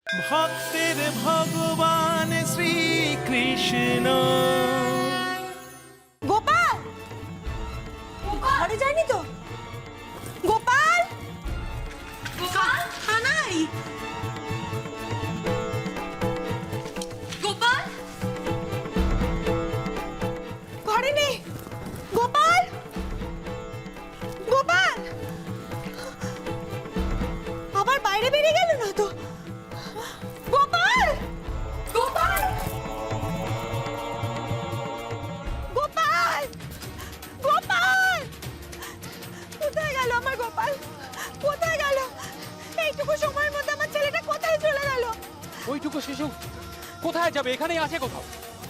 ভক্তের ভগবান শ্রীকৃষ্ণ। গোপাল ঘরে যায়নি তো? গোপাল গোপাল থানাই গোপাল ঘরে নেই। গোপাল গোপাল আবার বাইরে বেরিয়ে গেল না তো? গোপাল গোপাল গোপাল গোপাল কোথায় গেল আমার গোপাল? কোথায় গেল? এইটুকু সময়ের মধ্যে আমার ছেলেটা কোথায় চলে গেল? ওইটুকু শিশু কোথায় যাবে? এখানেই আছে কোথাও,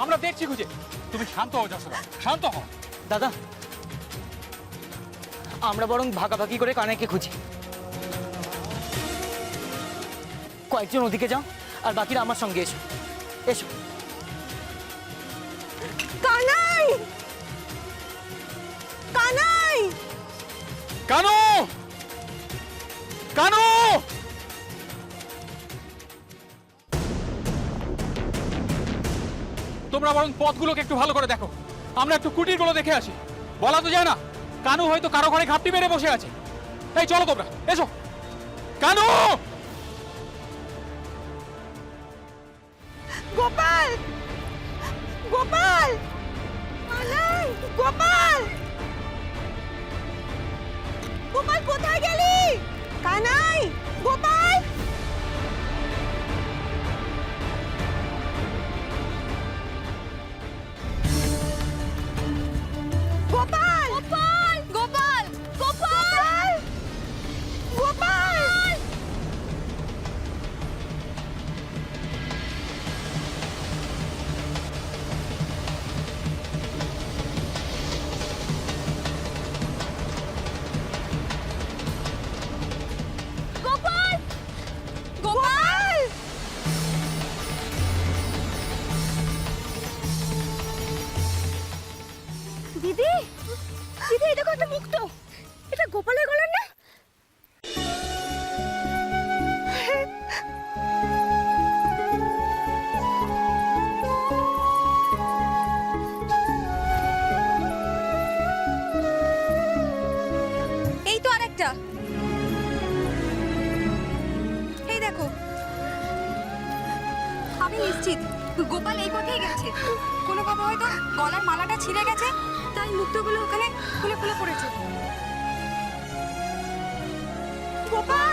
আমরা দেখছি খুঁজে। তুমি শান্ত হও যশোদা, শান্ত হও। দাদা, আমরা বরং ভাগাভাগি করে কানাইকে খুঁজি। কয়েকজন ওদিকে যাও আর বাকিরা আমার সঙ্গে এসো। এসো। কানাই কানাই কানু, কানু! তোমরা বরং পথগুলোকে একটু ভালো করে দেখো, আমরা একটু কুটিরগুলো দেখে আসি। বলা তো যায় না, কানু হয়তো কারো ঘরে ঘাপটি মেরে বসে আছে। এই চলো তোমরা, এসো। কানু! গোপাল গোপাল কানাই গোপাল গোপাল কোথায় গেলি? কানাই গোপাল গোপাল গোপাল গোপাল গোপাল গোপাল গোপাল গোপাল দিদি দিদি এই দেখো একটা মুক্ত, এটা গোপালের গলার না? এই তো আরেকটা, এই দেখো। আমি নিশ্চিত গোপাল এই পথেই গেছে। কোনোভাবে হয়তো গলার মালাটা ছিঁড়ে গেছে, তাই মুক্তগুলো ওখানে খুলে খুলে পড়েছে। গোপাল